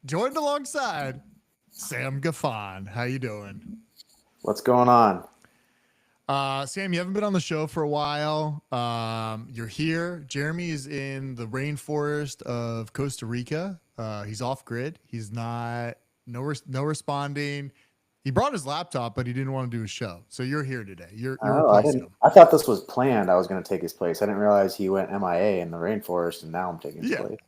joined alongside Sam Geffon. How you doing? What's going on? Sam, you haven't been on the show for a while. You're here. Jeremy is in the rainforest of Costa Rica. He's off grid. He's not no responding. He brought his laptop, but he didn't want to do a show. So you're here today. You're Oh, I replacing didn't. him. I thought this was planned. I was going to take his place. I didn't realize he went MIA in the rainforest, and now I'm taking his Yeah, place.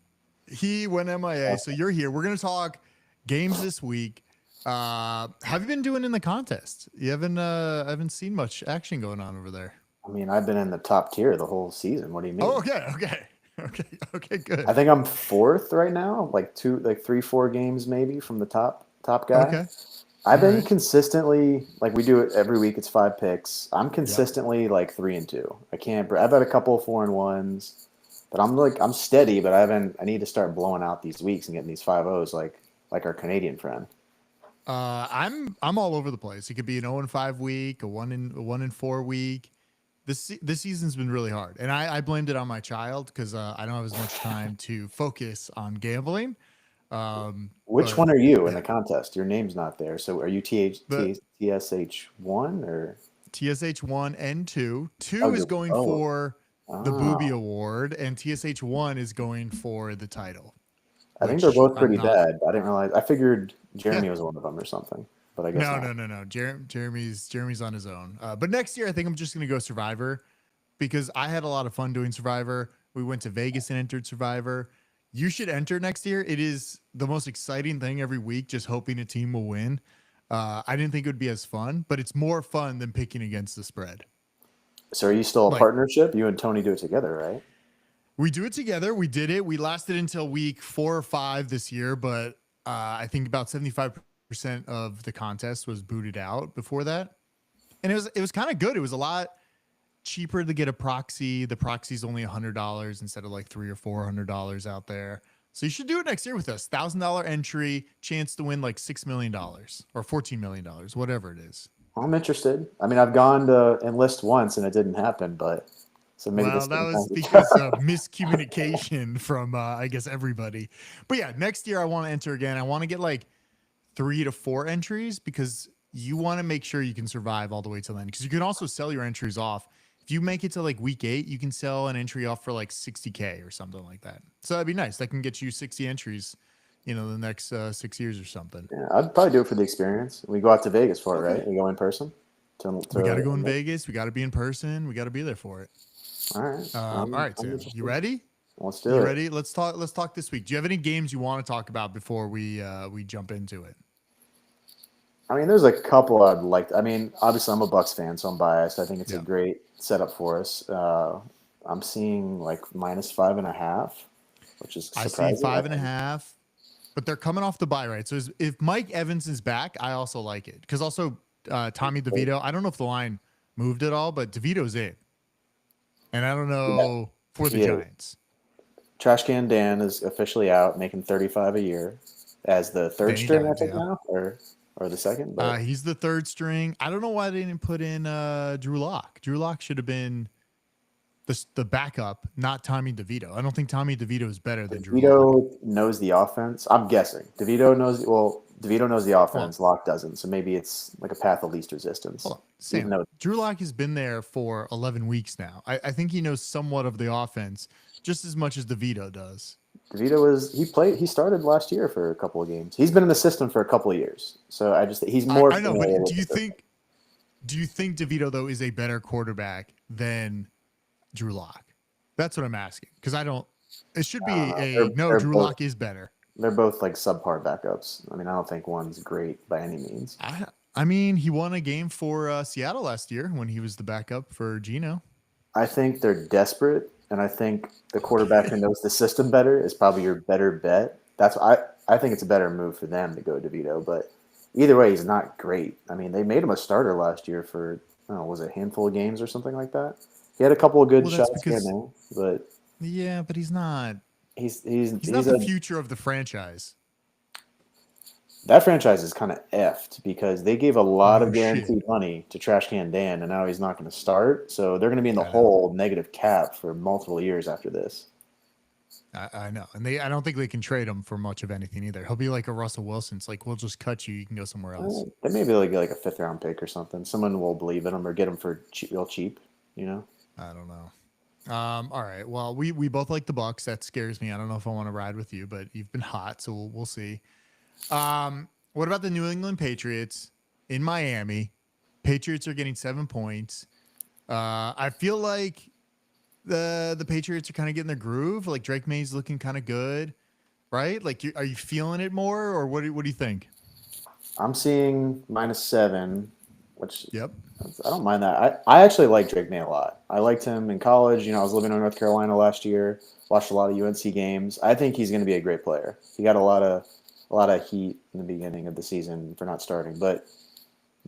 he went MIA. So you're here. We're gonna talk games this week. Have you been doing in the contest? You haven't haven't seen much action going on over there. I mean, I've been in the top tier the whole season. What do you Oh, mean? okay, I good. think I'm fourth right now, like 3, 4 games maybe from the top guy. Okay, I've all been right. consistently like we do it every week. It's 5 picks. I'm Yep. consistently like 3-2. I can't. I've had a couple of 4-1s, but I'm steady. But I haven't. I need to start blowing out these weeks and getting these 5-0s like our Canadian friend. I'm all over the place. It could be an 0-5 week, a 1-4 week. This season's been really hard, and I blamed it on my child because I don't have as much time to focus on gambling. Which But one are you in yeah, the contest? Your name's not there. So are you the TSH1 or TSH one and two. oh Two is you're going oh for the Booby oh Award, and TSH one is going for the title, I think they're which both I'm pretty not. bad. I didn't realize. I figured Yeah. Jeremy was one of them or something, but I guess No, not. no, no, no. Jeremy's on his own. But next year, I think I'm just gonna go Survivor because I had a lot of fun doing Survivor. We went to Vegas and entered Survivor. You should enter next year. It is the most exciting thing every week, just hoping a team will win. I didn't think it would be as fun, but it's more fun than picking against the spread. So are you still a Like partnership? You and Tony do it together, right? we do it together. We did it. We lasted until week 4 or 5 this year, but I think about 75% of the contest was booted out before that. And it was kind of good. It was a lot cheaper to get a proxy. The proxy's only $100 instead of like $300 or $400 out there. So you should do it next year with us. $1,000 entry, chance to win like $6 million or $14 million, whatever it is. I'm interested. I mean, I've gone to enlist once and it didn't happen, but so maybe Well, this that thing was comes. because of miscommunication from, I guess, everybody. But yeah, next year I want to enter again. I want to get like 3 to 4 entries because you want to make sure you can survive all the way till then. Because you can also sell your entries off. If you make it to like week 8, you can sell an entry off for like 60K or something like that. So that'd be nice. That can get you 60 entries, the next 6 years or something. Yeah, I'd probably do it for the experience. We go out to Vegas for it, Okay. right? We go in person. We got to To go in Vegas. We got to be in person. We got to be there for it. all right. All right, I'm Sam, you interested. ready? Let's do You it. ready? Let's talk. Let's talk this week. Do you have any games you want to talk about before we jump into it? I mean, there's a couple I'd like. I mean, obviously, I'm a Bucks fan, so I'm biased. I think it's a Yeah, great setup for us. I'm seeing like -5.5, which is I see surprising. I five and a think. half, but they're coming off the bye, right? So if Mike Evans is back, I also like it because also Tommy DeVito. I don't know if the line moved at all, but DeVito's in, and I don't Yeah, know for the he is. Giants. Trash Can Dan is officially out, making 35 a year as the third Danny string, I Dimes, think yeah. now, or the second. But He's the third string. I don't know why they didn't put in Drew Lock. Drew Lock should have been the backup, not Tommy DeVito. I don't think Tommy DeVito is better than Drew Lock. DeVito knows the offense. I'm guessing DeVito knows. Well, DeVito knows the Hold on, offense. Locke doesn't. So maybe it's like a path of least resistance. hold on. Even Sam, though Drew Lock has been there for 11 weeks now. I think he knows somewhat of the offense just as much as DeVito does. DeVito he started last year for a couple of games. He's been in the system for a couple of years. So I just he's more I know, familiar but with the system. do you think DeVito though is a better quarterback than Drew Lock? That's what I'm asking because I don't. It should be They're a no. they're Drew both Lock is better. they're both like subpar backups. I mean, I don't think one's great by any means. I mean, he won a game for Seattle last year when he was the backup for Geno. I think they're desperate, and I think the quarterback who knows the system better is probably your better bet. I think it's a better move for them to go DeVito, but either way, he's not great. I mean, they made him a starter last year for I don't know, was it a handful of games or something like that. He had a couple of good Well, that's shots here and because there, but yeah, but he's not. he's he's He's not he's the a future of the franchise. that franchise is kind of effed because they gave a lot No of shit. guaranteed money to Trash Can Dan, and now he's not going to start. So they're going to be in the I know. hole negative cap for multiple years after this. I know, and I don't think they can trade him for much of anything either. He'll be like a Russell Wilson. It's like we'll just cut you. You can go somewhere else. They maybe like a fifth round pick or something. Someone will believe in him or get him for real cheap. You know. I don't know. All right. Well, we both like the Bucks. That scares me. I don't know if I want to ride with you, but you've been hot, so we'll see. What about the New England Patriots in Miami? Patriots are getting 7 points. I feel like the Patriots are kind of getting their groove. Like Drake May's looking kind of good, right? Like, are you feeling it more, or what do you think? I'm seeing -7, which Yep. I don't mind that. I actually like Drake May a lot. I liked him in college. You know, I was living in North Carolina last year. Watched a lot of UNC games. I think he's going to be a great player. He got a lot of heat in the beginning of the season for not starting, but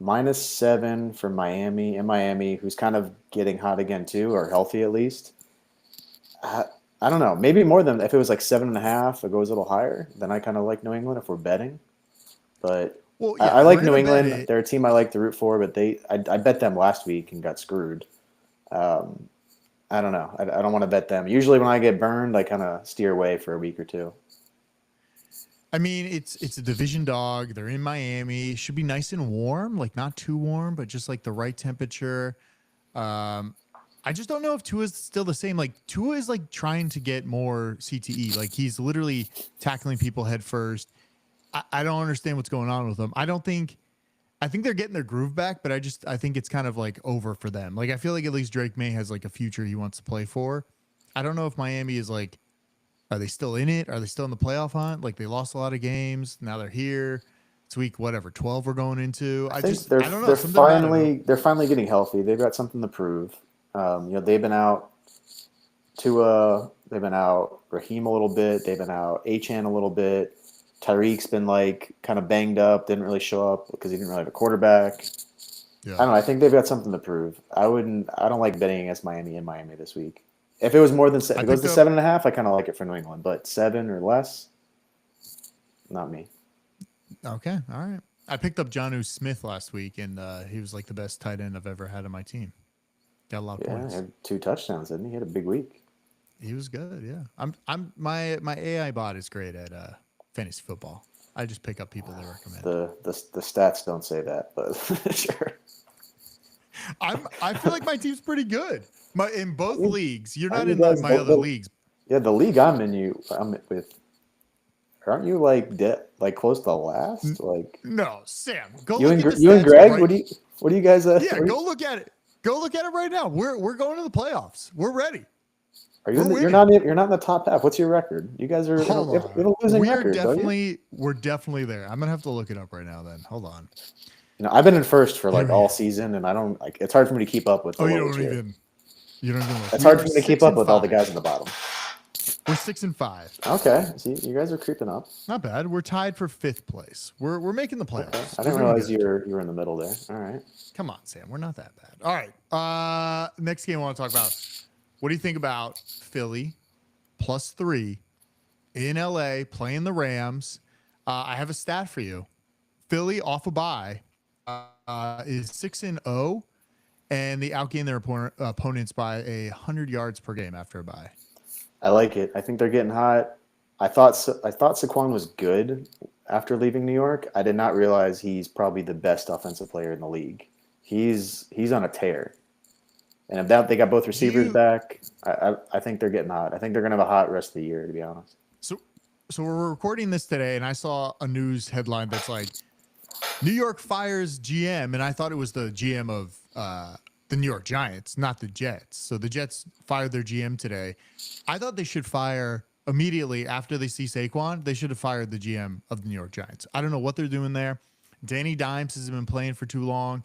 -7 for Miami, in Miami, who's kind of getting hot again too, or healthy at least. I don't know. Maybe more than if it was like 7.5, it goes a little higher. Then I kind of like New England if we're betting. But Well, I, yeah, I if we're like New gonna bet England. it, They're a team I like to root for, but I bet them last week and got screwed. Um, I don't know. I don't want to bet them. Usually when I get burned, I kind of steer away for a week or two. I mean, it's a division dog. They're in Miami. Should be nice and warm, like not too warm, but just like the right temperature. Um, I just don't know if Tua is still the same. Like Tua is like trying to get more CTE. Like he's literally tackling people head first. I don't understand what's going on with them. I think they're getting their groove back, but I think it's kind of like over for them. Like I feel like at least Drake May has like a future he wants to play for. I don't know if Miami is like, are they still in it? Are they still in the playoff hunt? Like they lost a lot of games. Now they're here. It's week whatever 12 we're going into. I think they're I don't know, they're something about it. finally getting healthy. They've got something to prove. You know, they've been out Tua, they've been out Raheem a little bit, they've been out Achan a little bit. Tyreek's been like kind of banged up, didn't really show up because he didn't really have a quarterback. Yeah. I don't know. I think they've got something to prove. I don't like betting against Miami in Miami this week. If it was more than if I it goes picked to up 7.5, I kind of like it for New England, but 7 or less, not me. Okay, all right. I picked up Jonnu Smith last week, and he was like the best tight end I've ever had on my team. Got a lot of Yeah, he points. had 2 touchdowns, didn't he? He had a big week. He was good. Yeah, my AI bot is great at fantasy football. I just pick up people they recommend. The stats don't say that, but sure. I feel like my team's pretty good. In both leagues. You're Aren't not you in guys my other leagues. yeah, the league I'm with. Aren't you like like close to last? Like No, Sam, go look at the you and stats Greg. right. What do you guys? Yeah, go look at it. Go look at it right now. We're going to the playoffs. We're ready. Are you? We're winning. You're not in the top half. What's your record? You guys are Hold in on. a losing record, don't you? We're definitely there. I'm gonna have to look it up right now. Then hold on. You know, I've been in first for Here like we all go. season, and I don't like. It's hard for me to keep up with the Oh, lower tier. You don't even look. It's We hard are for me to keep 6 up and with all the 5. guys in the bottom. We're 6 and 5. Okay, see, you guys are creeping up. Not bad. We're tied for 5th place. We're making the playoffs. Okay, I We're didn't doing realize good. you were in the middle there. All right. Come on, Sam. We're not that bad. All right. Next game I want to talk about. What do you think about Philly +3 in LA playing the Rams? I have a stat for you. Philly off a bye is 6-0, and they outgain their opponents by 100 yards per game after a bye. I like it. I think they're getting hot. I thought Saquon was good after leaving New York. I did not realize he's probably the best offensive player in the league. He's on a tear. And if that they got both receivers back, I think they're getting hot. I think they're gonna have a hot rest of the year, to be honest. So we're recording this today, and I saw a news headline that's like, New York fires GM, and I thought it was the GM of the New York Giants, not the Jets. So the Jets fired their GM today. I thought they should fire immediately after they see Saquon. They should have fired the GM of the New York Giants. I don't know what they're doing there. Danny Dimes has been playing for too long.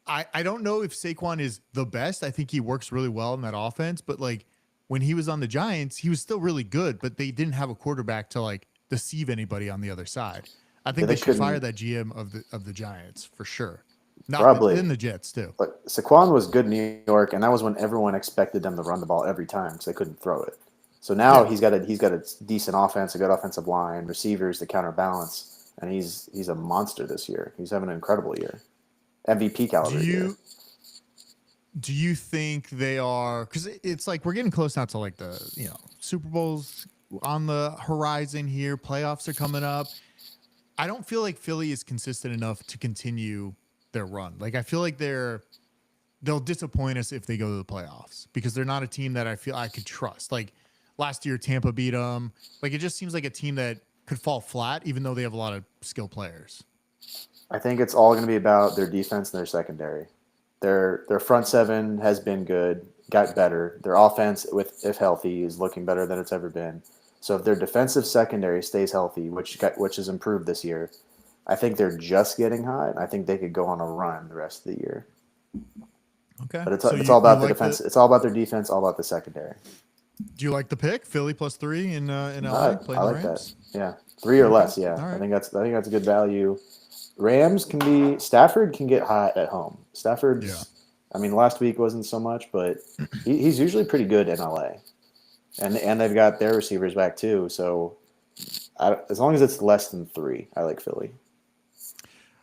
I don't know if Saquon is the best. I think he works really well in that offense, but like when he was on the Giants, he was still really good, but they didn't have a quarterback to like deceive anybody on the other side. I think they should fire that GM of the Giants for sure. Probably in the Jets too. But Saquon was good in New York, and that was when everyone expected them to run the ball every time because they couldn't throw it. So now he's got a decent offense, a good offensive line, receivers to counterbalance, and he's a monster this year. He's having an incredible year, MVP caliber year. Do you think they are? Because it's like we're getting close now to like the Super Bowls on the horizon here. Playoffs are coming up. I don't feel like Philly is consistent enough to continue their run. Like I feel like they'll disappoint us if they go to the playoffs because they're not a team that I feel I could trust. Like last year, Tampa beat them. Like it just seems like a team that could fall flat, even though they have a lot of skilled players. I think it's all going to be about their defense and their secondary. Their front seven has been good, got better. Their offense, if healthy, is looking better than it's ever been. So if their defensive secondary stays healthy, which has improved this year, I think they're just getting hot. I think they could go on a run the rest of the year. Okay, But it's so all about you the like defense. It's all about their defense. All about the secondary. Do you like the pick? Philly +3 in LA playing I the like Rams? that. Yeah, 3 or less. Yeah, All I right. think that's a good value. Rams can be Stafford can get hot at home. Yeah. Stafford's, I mean, last week wasn't so much, but he's usually pretty good in LA, and they've got their receivers back too. So as long as it's less than 3, I like Philly.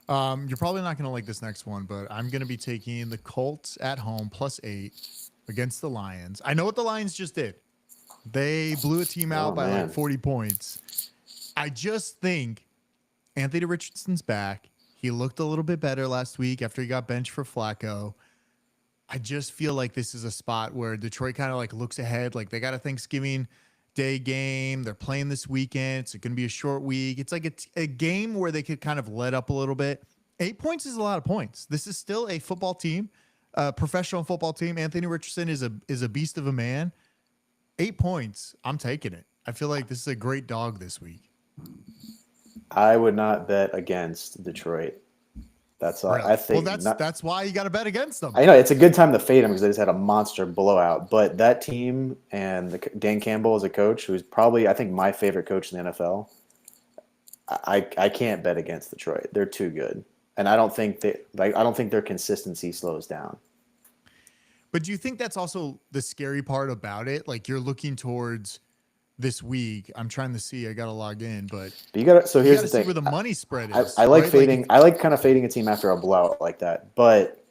You're probably not going to like this next one, but I'm going to be taking the Colts at home +8 against the Lions. I know what the Lions just did. They blew a team Oh out by like man, 40 points. I just think Anthony Richardson's back. He looked a little bit better last week after he got benched for Flacco. I just feel like this is a spot where Detroit kind of like looks ahead. Like they got a Thanksgiving Day game. They're playing this weekend. It's going to be a short week. It's like a game where they could kind of let up a little bit. 8 points is a lot of points. This is still a football team, a professional football team. Anthony Richardson is a beast of a man. 8 points. I'm taking it. I feel like this is a great dog this week. I would not bet against Detroit. That's all. Really? I Well, think that's why you got to bet against them. I know it's a good time to fade them because they just had a monster blowout. But that team and Dan Campbell as a coach, who's probably I think my favorite coach in the NFL. I can't bet against Detroit. They're too good, and I don't think their consistency slows down. But do you think that's also the scary part about it? Like you're looking towards this week. I'm trying to see. I got to log in, but But you got to. So you here's got the to see thing. where the money spread I, is. I like right? fading. I like kind of fading a team after a blowout like that, but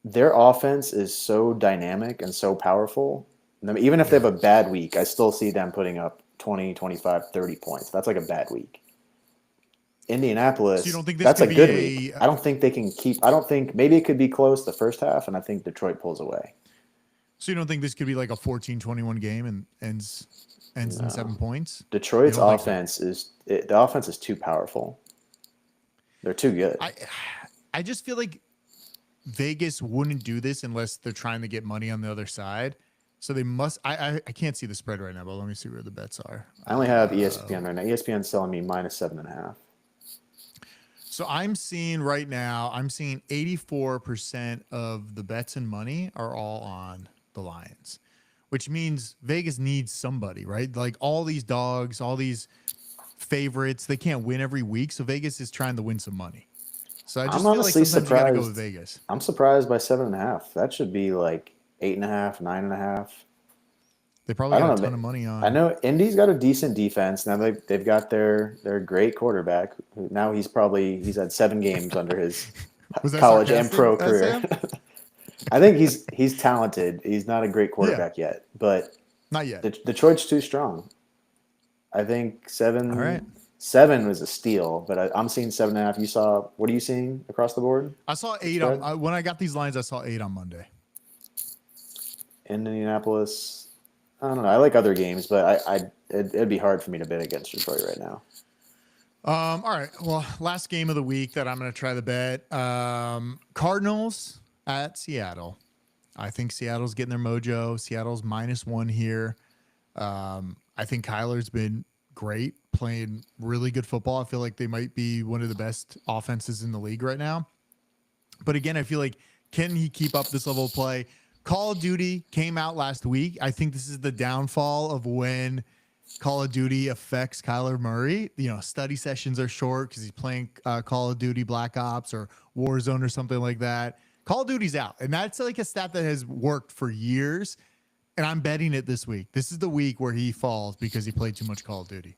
their offense is so dynamic and so powerful. I mean, even if they have a bad week, I still see them putting up 20, 25, 30 points. That's like a bad week. So you Indianapolis, don't think this that's a could good be week. I don't think they can keep. I don't think maybe it could be close the first half, and I think Detroit pulls away. so you don't think this could be like a 14-21 game and ends in 7 points? You Detroit's don't think so? the offense is too powerful. They're too good. I just feel like Vegas wouldn't do this unless they're trying to get money on the other side. So they must. I can't see the spread right now, but let me see where the bets are. I only have ESPN right now. ESPN's selling me -7.5. So I'm seeing right now, I'm seeing 84% of the bets and money are all on the Lions, which means Vegas needs somebody, right? Like all these dogs, all these favorites, they can't win every week. So Vegas is trying to win some money. So I just I'm feel like honestly sometimes you got to go with surprised. Vegas. I'm surprised by 7.5. That should be like 8.5, 9.5. They probably I got a don't know. ton of money I on. know Indy's got a decent defense. Now they've got their great quarterback. Now he's had 7 games under his Was that college and sarcastic, pro career. Sam? I think he's talented. He's not a great Yeah, quarterback yet, but not yet. Detroit's too strong. I think All right. 7 was a steal, but I'm seeing 7.5. You saw what are you seeing across the board? I saw The 8 spread? on when I got these lines. I saw 8 on Monday. In Indianapolis. I don't know. I like other games, but it'd be hard for me to bet against Detroit right now. All right. Well, last game of the week that I'm going to try the bet. Cardinals at Seattle. I think Seattle's getting their mojo. Seattle's -1 here. I think Kyler's been great, playing really good football. I feel like they might be one of the best offenses in the league right now. But again, I feel like can he keep up this level of play? Call of Duty came out last week. I think this is the downfall of when Call of Duty affects Kyler Murray. Study sessions are short because he's playing Call of Duty Black Ops or Warzone or something like that. Call of Duty's out. And that's like a stat that has worked for years. And I'm betting it this week. This is the week where he falls because he played too much Call of Duty.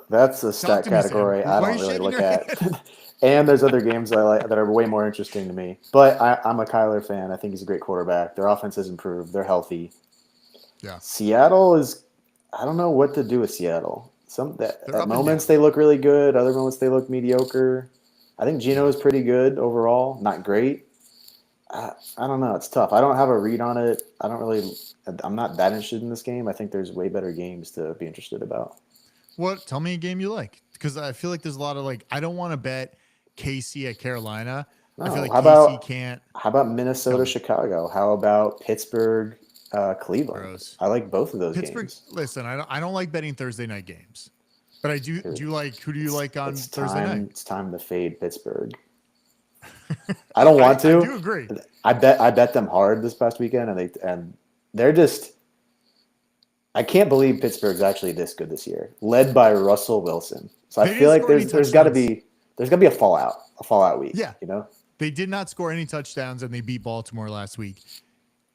That's a Talk stat to me, Sam. category I Why are don't you really shaking look your at. head? And there's other games I like that are way more interesting to me. But I'm a Kyler fan. I think he's a great quarterback. Their offense has improved. They're healthy. Yeah, Seattle is. I don't know what to do with Seattle. they're At up and moments down. they look really good. Other moments they look mediocre. I think Geno Yeah. is pretty good overall. Not great. I don't know. It's tough. I don't have a read on it. I don't really. I'm not that interested in this game. I think there's way better games to be interested about. What? Tell me a game you like, because I feel like there's a lot of like. I don't want to bet KC at Carolina. I feel No. like KC can't. How about Tell Minnesota, me, Chicago? How about Pittsburgh, Cleveland? gross. I like both of those Pittsburgh. games. Listen, I don't like betting Thursday night games, but I do. Do you like? Who do you like on It's Thursday time. night? It's time to fade Pittsburgh. I don't want I to. do agree. I bet them hard this past weekend, and they're just. I can't believe Pittsburgh's actually this good this year, led by Russell Wilson. So I They feel didn't like score any there's got to touchdowns. be a fallout week. Yeah, You know, they did not score any touchdowns, and they beat Baltimore last week.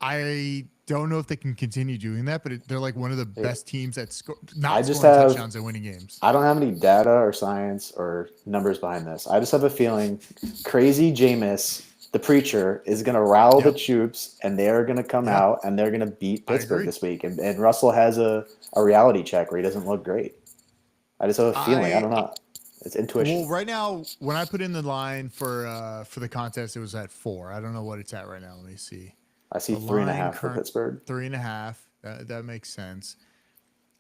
I don't know if they can continue doing that, but they're like one of the best teams at I not just scoring have touchdowns and winning games. I don't have any data or science or numbers behind this. I just have a feeling crazy Jameis, the preacher, is going to rile the Yep. troops and they're going to come Yeah, out and they're going to beat I Pittsburgh agree. this week. And Russell has a reality check where he doesn't look great. I just have a feeling. I don't know. It's intuition. Well, right now, when I put in the line for the contest, it was at 4. I don't know what it's at right now. Let me see. I see The three and a line half for current Pittsburgh. 3.5. That makes sense.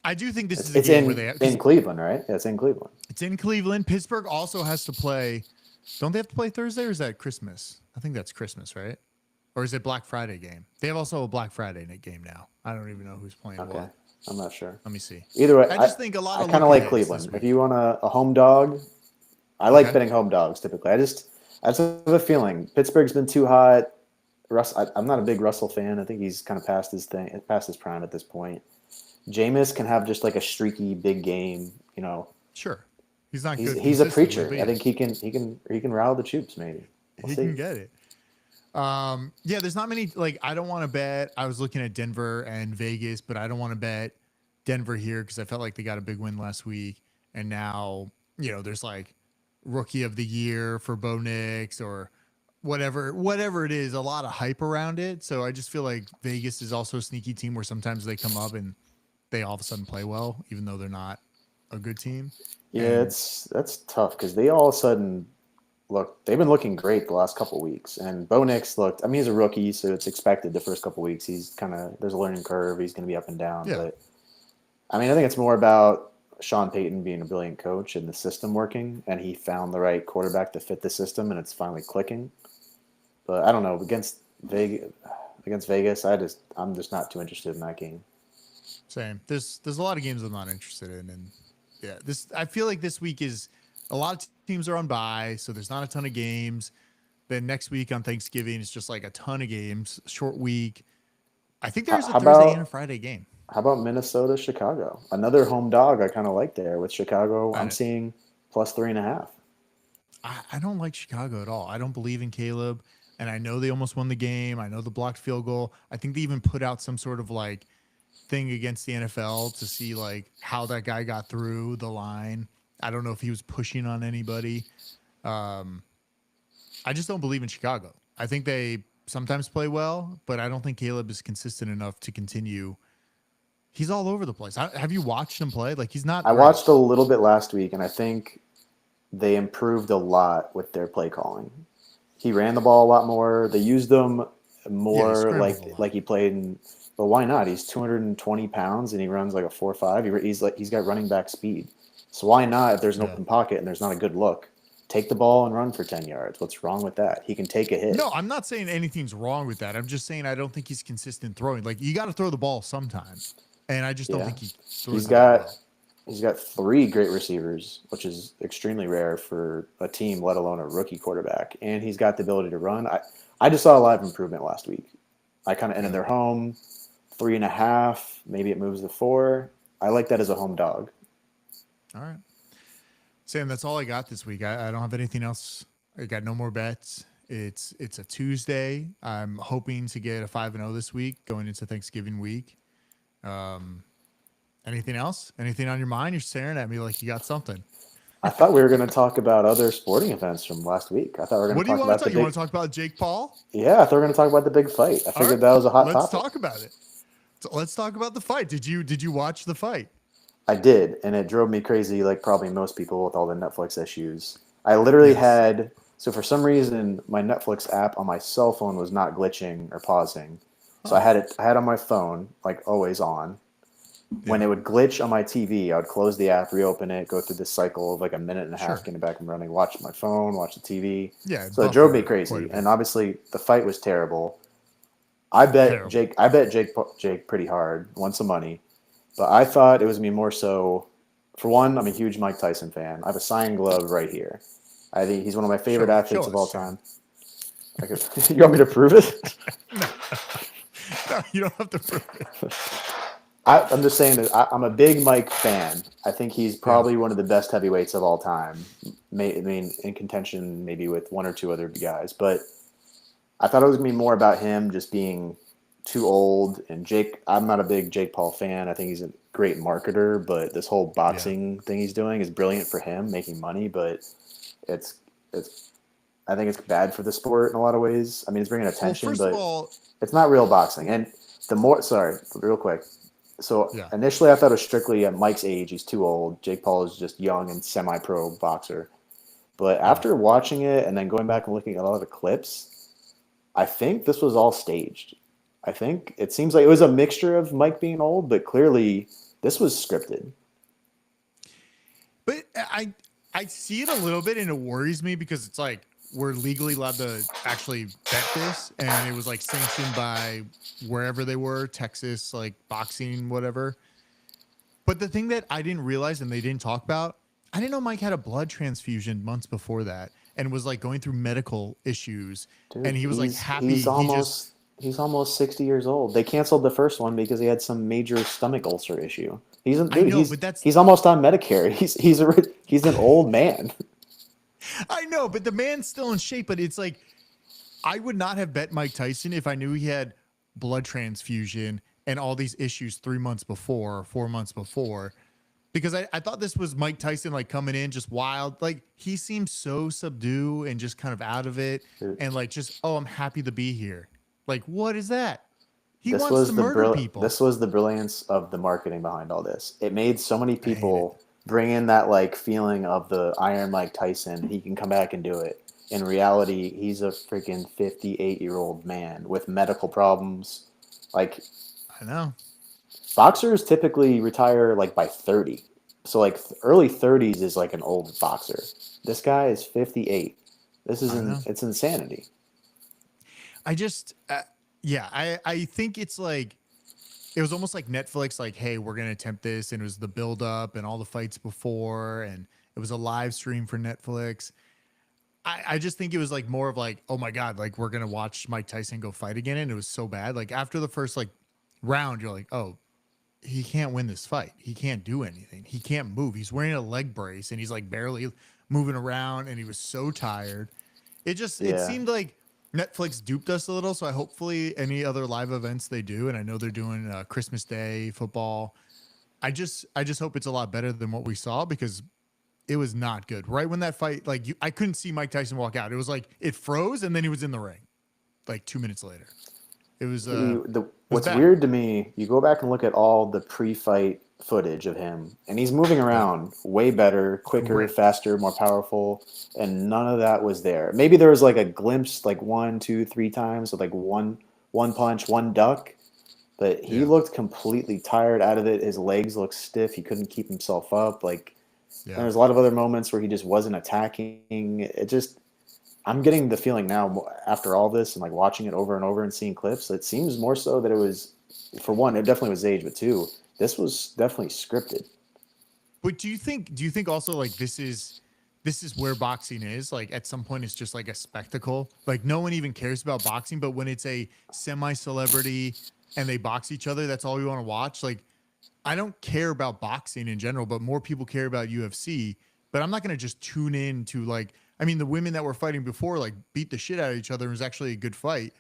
I do think this It's, is a it's game where in they have, in because Cleveland, right? Yeah, it's in Cleveland. it's in Cleveland. Pittsburgh also has to play. Don't they have to play Thursday, or is that Christmas? I think that's Christmas, right? Or is it Black Friday game? They have also a Black Friday game now. I don't even know who's playing Okay, what. I'm not sure. Let me see. Either way, I just think a lot I of kind of look like aheads this Cleveland. If week. you want a home dog, I like Okay. betting home dogs typically. I just have a feeling Pittsburgh's been too hot. I'm not a big Russell fan. I think he's kind of past his prime at this point. Jameis can have just like a streaky big game. You know, Sure. He's not good he's a consistently, preacher. but I yeah, think he can rile the troops. Maybe we'll he see. can get it. Yeah, there's not many, like, I don't want to bet. I was looking at Denver and Vegas, but I don't want to bet Denver here because I felt like they got a big win last week. And now, there's like rookie of the year for Bo Nix or whatever it is, a lot of hype around it. So I just feel like Vegas is also a sneaky team where sometimes they come up and they all of a sudden play well, even though they're not a good team. Yeah, And that's tough because they all of a sudden they've been looking great the last couple of weeks. And Bo Nix looked, I mean, he's a rookie, so it's expected the first couple of weeks. There's a learning curve. He's going to be up and down. yeah, But I mean, I think it's more about Sean Payton being a brilliant coach and the system working. And he found the right quarterback to fit the system, and it's finally clicking. But I don't know. Against Vegas, I'm just not too interested in that game. same. There's a lot of games I'm not interested in. And yeah, I feel like this week is a lot of teams are on bye, so there's not a ton of games. Then next week on Thanksgiving, it's just like a ton of games, short week. I think there's a How Thursday and a about Friday game. how about Minnesota, Chicago? Another home dog I kind of like there. With Chicago, I'm I, seeing plus 3.5. I don't like Chicago at all. I don't believe in Caleb, and I know they almost won the game. I know the blocked field goal. I think they even put out some sort of like thing against the NFL to see like how that guy got through the line. I don't know if he was pushing on anybody. Um, I just don't believe in Chicago. I think they sometimes play well, but I don't think Caleb is consistent enough to continue. He's all over the place. Have you watched him play? Like, he's not I great. watched a little bit last week, and I think they improved a lot with their play calling. He ran the ball a lot more. They used him Yeah, he more scrambled a lot. like he played in. But why not? He's 220 pounds and he runs like a 4.5. He's got running back speed. So why not? If there's an Yeah. open pocket and there's not a good look, take the ball and run for 10 yards. What's wrong with that? He can take a hit. No, I'm not saying anything's wrong with that. I'm just saying I don't think he's consistent throwing. Like, you got to throw the ball sometimes, and I just don't Yeah, think he throws he's it that got well. he's got 3 great receivers, which is extremely rare for a team, let alone a rookie quarterback. And he's got the ability to run. I just saw a lot of improvement last week. I kind of ended Yeah. their home 3.5. Maybe it moves to 4. I like that as a home dog. All right. Sam, that's all I got this week. I don't have anything else. I got no more bets. It's a Tuesday. I'm hoping to get a 5-0 this week going into Thanksgiving week. Anything else? Anything on your mind? You're staring at me like you got something. I thought we were going to talk about other sporting events from last week. I thought we were going What to do you talk want to about talk? the You want big. to talk about Jake Paul? Yeah, I thought we were going to talk about the big fight. I All figured right, that was a hot let's topic. talk about it. So let's talk about the fight. Did you watch the fight? I did, and it drove me crazy, like probably most people with all the Netflix issues. I literally Yes. had so for some reason my Netflix app on my cell phone was not glitching or pausing, so Huh. I had on my phone like always on. When Yeah. it would glitch on my TV, I would close the app, reopen it, go through this cycle of like a minute and a half, Sure. getting back and running, watch my phone, watch the TV. Yeah. So it drove me Buffer quite a crazy, and bit. obviously the fight was terrible. Terrible. I bet Jake pretty hard, won some money, but I thought it was gonna be more so. For one, I'm a huge Mike Tyson fan. I have a signed glove right here. I think he's one of my favorite Show athletes of all us. Show time. I could, you want me to prove it? No, no, you don't have to prove it. I'm just saying that I'm a big Mike fan. I think he's Yeah. probably one of the best heavyweights of all time. I mean, in contention maybe with one or two other guys, but I thought it was gonna be more about him just being too old. And Jake, I'm not a big Jake Paul fan. I think he's a great marketer, but this whole Yeah. boxing thing he's doing is brilliant for him, making money. But it's it's I think it's bad for the sport in a lot of ways. I mean, it's bringing Well, attention, first of but all, it's not real boxing. And the more, sorry, real quick. So yeah. initially, I thought it was strictly at Mike's age. He's too old. Jake Paul is just young and semi-pro boxer. But Yeah. after watching it and then going back and looking at all the clips, I think this was all staged. I think it seems like it was a mixture of Mike being old, but clearly this was scripted. But I see it a little bit and it worries me because it's like we're legally allowed to actually bet this and it was like sanctioned by wherever they were, Texas, like boxing, whatever. But the thing that I didn't realize and they didn't talk about, I didn't know Mike had a blood transfusion months before that and was like going through medical issues and Dude, he was like he's happy. He just he's almost 60 years old. They canceled the first one because he had some major stomach ulcer issue. I know, but that's He's almost on Medicare. He's an old man. I know, but the man's still in shape. But it's like I would not have bet Mike Tyson if I knew he had blood transfusion and all these issues 3 months before, or 4 months before, because I thought this was Mike Tyson like coming in just wild. Like he seems so subdued and just kind of out of it Dude, and like just, oh, I'm happy to be here. Like, what is that? He wants to murder people. this was the brilliance of the marketing behind all this. It made so many I hate it. people bring in that like feeling of the Iron Mike Tyson. He can come back and do it. In reality, he's a freaking 58-year-old man with medical problems. Like I know. boxers typically retire like by 30. So like early 30s is like an old boxer. This guy is 58. I know. It's insanity. I just, yeah, I think it's like, it was almost like Netflix, like, hey, we're going to attempt this. And it was the build up and all the fights before. And it was a live stream for Netflix. I just think it was like more of like, oh my God, like we're going to watch Mike Tyson go fight again. And it was so bad. Like after the first like round, you're like, oh, he can't win this fight. He can't do anything. He can't move. He's wearing a leg brace and he's like barely moving around and he was so tired. It Yeah. seemed like Netflix duped us a little. So I hopefully any other live events they do, and I know they're doing Christmas Day football. I just hope it's a lot better than what we saw because it was not good. Right when that fight, like I couldn't see Mike Tyson walk out. It was like it froze and then he was in the ring, like 2 minutes later. It was What's bad. weird to me, you go back and look at all the pre-fight footage of him, and he's moving Yeah, around way better, quicker, ripped. faster, more powerful, and none of that was there. Maybe there was like a glimpse, like one, two, three times with like one punch, one duck, but he Yeah, looked completely tired out of it. His legs looked stiff. He couldn't keep himself up. Like yeah. there was a lot of other moments where he just wasn't attacking. It just I'm getting the feeling now after all this and like watching it over and over and seeing clips, it seems more so that it was, for one, it definitely was age, but two, this was definitely scripted. But do you think also like this is where boxing is? Like at some point it's just like a spectacle. Like no one even cares about boxing, but when it's a semi-celebrity and they box each other, that's all we want to watch. Like I don't care about boxing in general, but more people care about UFC. But I'm not going to just tune in to like, I mean, the women that were fighting before like beat the shit out of each other. It was actually a good fight,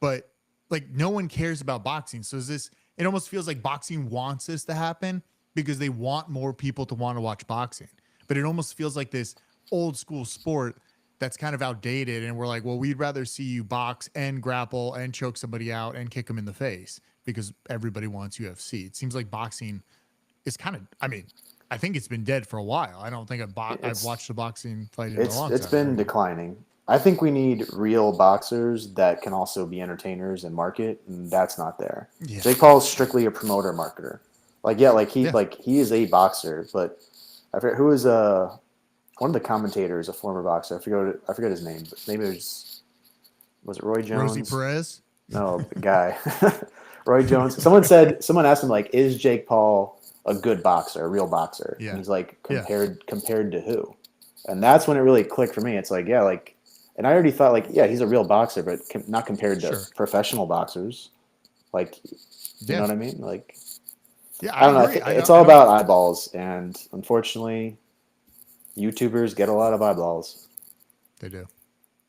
but like no one cares about boxing. So is this, it almost feels like boxing wants this to happen. because they want more people to want to watch boxing. But it almost feels like this old school sport that's kind of outdated. And we're like, well, we'd rather see you box and grapple and choke somebody out and kick them in the face because everybody wants UFC. It seems like boxing is kind of, I mean, I think it's been dead for a while. I don't think I've watched a boxing fight in a long time. It's been declining. I think we need real boxers that can also be entertainers and market, and that's not there. Yeah. Jake Paul is strictly a promoter marketer. He is a boxer, but I forget who is one of the commentators, a former boxer. I forget his name, but maybe was it Roy Jones? Rosie Perez? No, the guy. Roy Jones. Someone asked him, like, is Jake Paul a good boxer, a real boxer? Yeah. And he's like, compared to who? And that's when it really clicked for me. It's like, yeah, like, and I already thought, like, yeah, he's a real boxer, but not compared to professional boxers. Like, you know what I mean? Like, yeah, I don't know. It's all about eyeballs, and unfortunately, YouTubers get a lot of eyeballs. They do.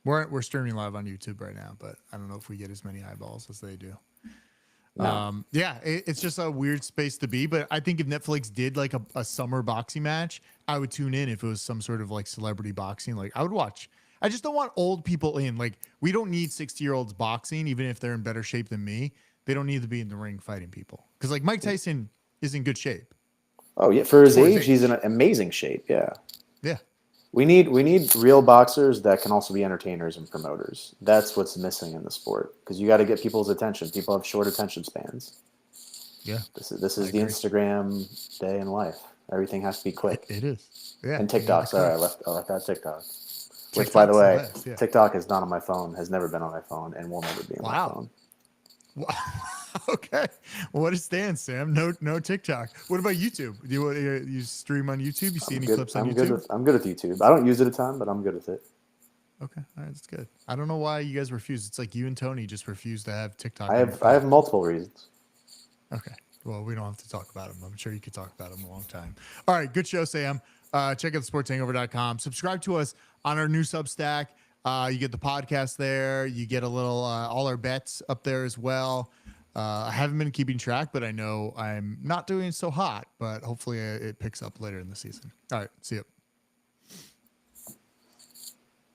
We're streaming live on YouTube right now, but I don't know if we get as many eyeballs as they do. No. It's just a weird space to be, but I think if Netflix did like a summer boxing match, I would tune in if it was some sort of like celebrity boxing. Like I would watch. I just don't want old people in. Like we don't need 60-year-olds boxing, even if they're in better shape than me. They don't need to be in the ring fighting people. Because like Mike Tyson is in good shape. Oh yeah, for his age, he's in amazing shape. Yeah. Yeah. We need real boxers that can also be entertainers and promoters. That's what's missing in the sport because you got to get people's attention. People have short attention spans. Yeah. This is the Instagram day in life. Everything has to be quick. It is. Yeah. And TikTok. Sorry, I left out TikTok. Which, by the way, TikTok is not on my phone, has never been on my phone, and will never be on my phone. Wow. Okay. Well, what is Stan, Sam? No TikTok. What about YouTube? Do you stream on YouTube? You see any clips on YouTube? I'm good with YouTube. I don't use it a ton, but I'm good with it. Okay. All right. That's good. I don't know why you guys refuse. It's like you and Tony just refuse to have TikTok. I have multiple reasons. Okay. Well, we don't have to talk about them. I'm sure you could talk about them a long time. All right. Good show, Sam. Check out thesportshangover.com. Subscribe to us on our new Substack. You get the podcast there. You get a little all our bets up there as well. I haven't been keeping track, but I know I'm not doing so hot. But hopefully it picks up later in the season. All right. See you.